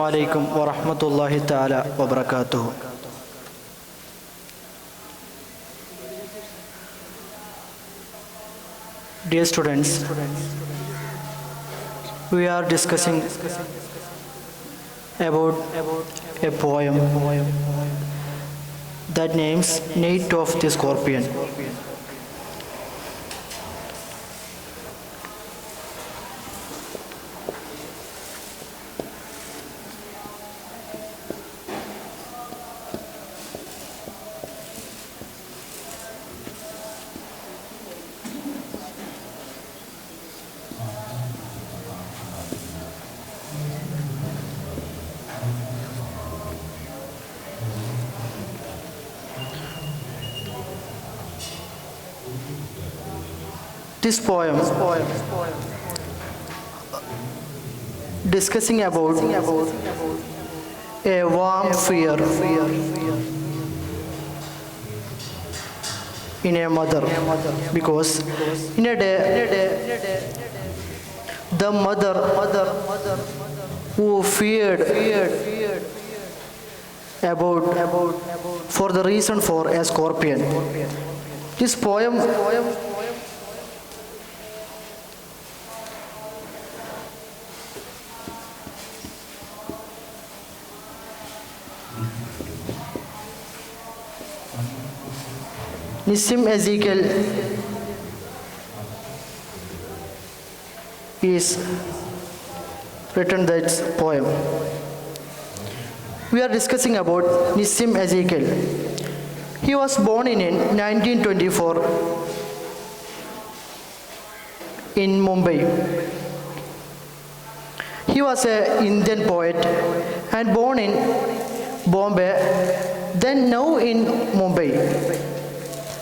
alaikum wa rahmatullahi ta'ala wa barakatuh. Dear students, we are discussing about a poem that names Night of the Scorpion. This poem discussing about a warm fear in a mother, because in a day the mother who feared about for the reason for a scorpion. This poem Nissim Ezekiel is written that poem. We are discussing about Nissim Ezekiel. He was born in 1924 in Mumbai. He was an Indian poet and born in Bombay, then now in Mumbai.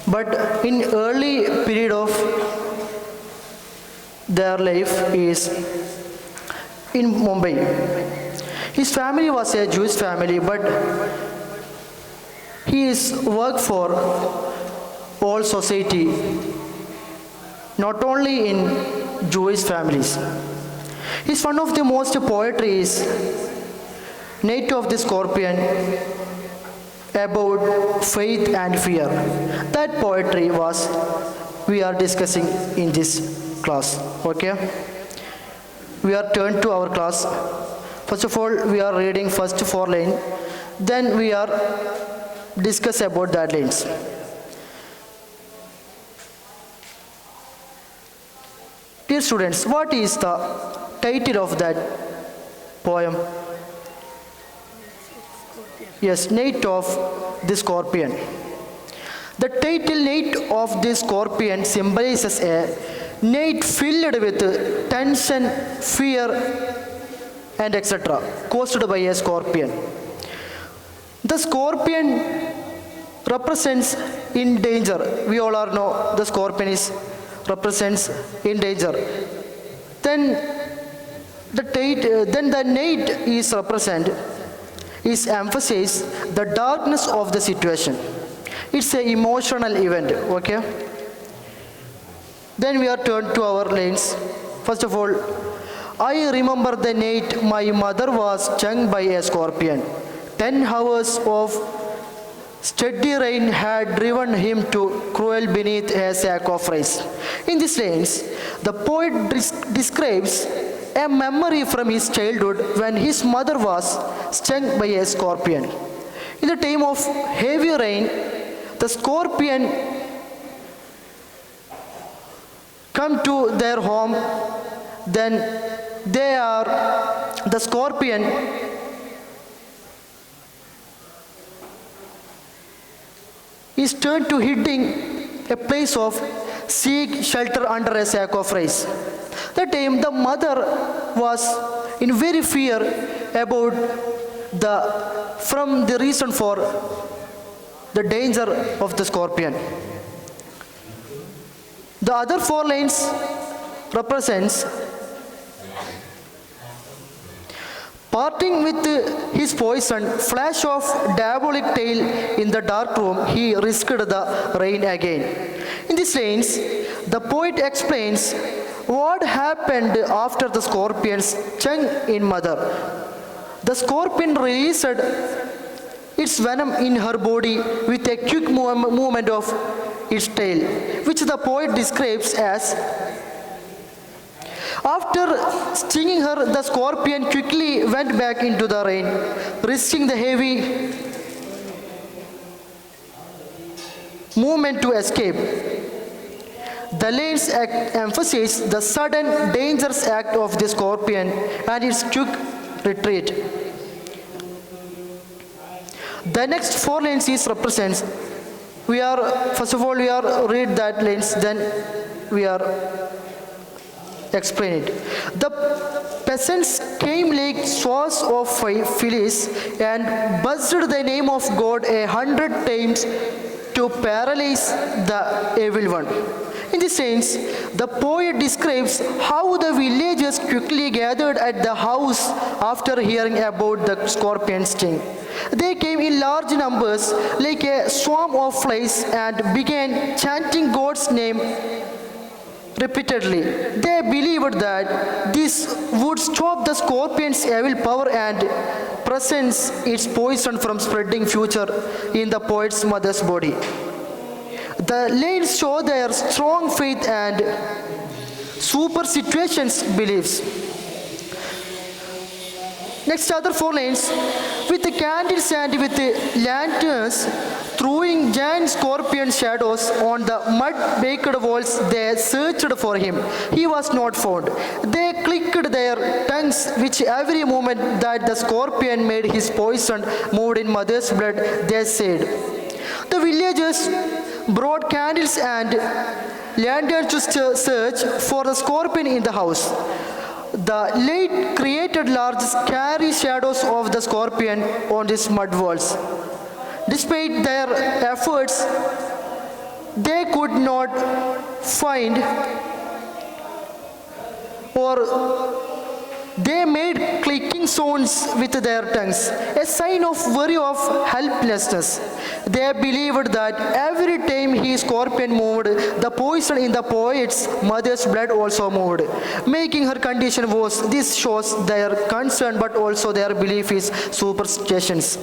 But in early period of their life is in Mumbai. His family was a Jewish family, but he is worked for all society, not only in Jewish families. His one of the most poetry is Night of the Scorpion, about faith and fear. That poetry was we are discussing in this class. Okay, we are turned to our class. First of all, we are reading first 4 lines, then we are discuss about that lines. Dear students, what is the title of that poem? Yes, Night of the Scorpion. The title Night of the Scorpion symbolizes a night filled with tension, fear, and etc. caused by a scorpion. The scorpion represents in danger. We all are know the scorpion is represents in danger. Then the night is represent is emphasize the darkness of the situation. It's an emotional event, okay? Then we are turned to our lanes. First of all, I remember the night my mother was stung by a scorpion. 10 hours of steady rain had driven him to crawl beneath a sack of rice. In these lines, the poet describes a memory from his childhood when his mother was stung by a scorpion. In the time of heavy rain, the scorpion come to their home, then the scorpion is turned to hitting a place of seek shelter under a sack of rice. That time the mother was in very fear about from the reason for the danger of the scorpion. The other 4 lines represents parting with his poison, flash of diabolic tail in the dark room, he risked the rain again. In these lines, the poet explains what happened after the scorpions stung in mother. The scorpion released its venom in her body with a quick movement of its tail, which the poet describes as, after stinging her, the scorpion quickly went back into the rain, risking the heavy movement to escape. The lines emphasize the sudden, dangerous act of the scorpion and its quick retreat. The next four lines is represents. First of all, we are read that lines, then we are explain it. The peasants came like swords of Phyllis and buzzed the name of God 100 times to paralyze the evil one. In this sense, the poet describes how the villagers quickly gathered at the house after hearing about the scorpion sting. They came in large numbers like a swarm of flies and began chanting God's name repeatedly. They believed that this would stop the scorpion's evil power and presents its poison from spreading future in the poet's mother's body. The lines show their strong faith and superstitions beliefs. Next, other four lines. With the candles and with the lanterns, throwing giant scorpion shadows on the mud-baked walls, they searched for him. He was not found. They clicked their tongues, which every moment that the scorpion made his poison moved in mother's blood, they said. The villagers brought candles and lanterns to search for the scorpion in the house. The light created large scary shadows of the scorpion on these mud walls. Despite their efforts, they could not find, or they made clicking sounds with their tongues, a sign of worry of helplessness. They believed that every time his scorpion moved, the poison in the poet's mother's blood also moved, making her condition worse. This shows their concern, but also their belief is superstitions.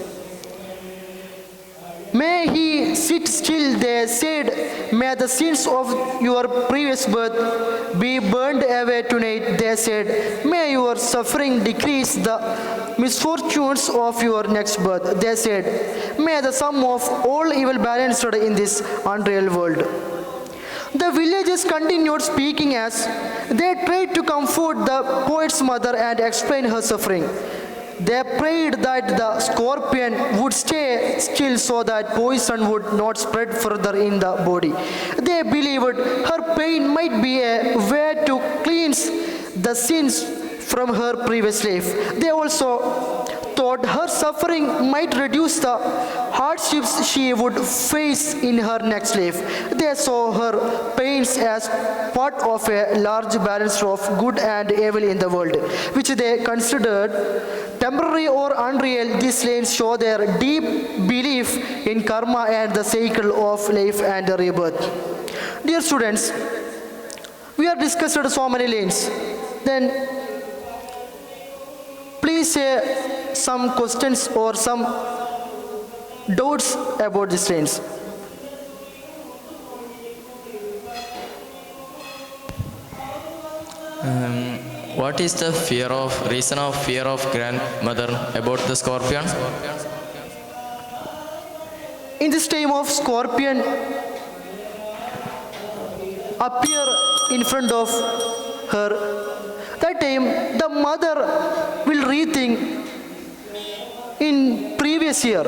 May he sit still, they said. May the sins of your previous birth be burned away tonight, they said. May your suffering decrease the misfortunes of your next birth, they said. May the sum of all evil balanced in this unreal world. The villagers continued speaking as they tried to comfort the poet's mother and explain her suffering. They prayed that the scorpion would stay still so that poison would not spread further in the body. They believed her pain might be a way to cleanse the sins from her previous life. They also thought her suffering might reduce the hardships she would face in her next life. They saw her pains as part of a large balance of good and evil in the world, which they considered temporary or unreal. These lines show their deep belief in karma and the cycle of life and rebirth. Dear students, we have discussed so many lanes. Then please say some questions or some doubts about these lanes. What is the reason of fear of grandmother about the scorpion? In this time of scorpion appear in front of her, that time the mother will rethink in previous year.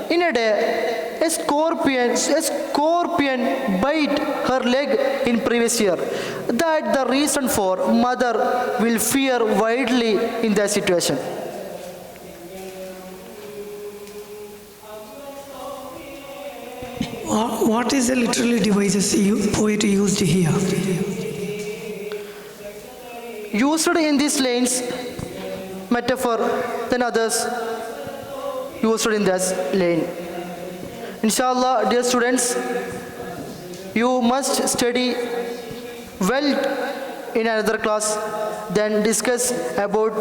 In a day, a scorpion bite her leg in previous year. That the reason for mother will fear widely in that situation. What is the literary devices poet used here? Used in these lanes, metaphor, then others used in this lane. Inshallah, dear students, you must study well in another class, then discuss about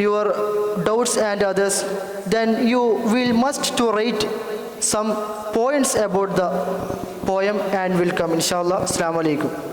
your doubts and others, then you will must to write some points about the poem and will come inshallah. Assalamu alaikum.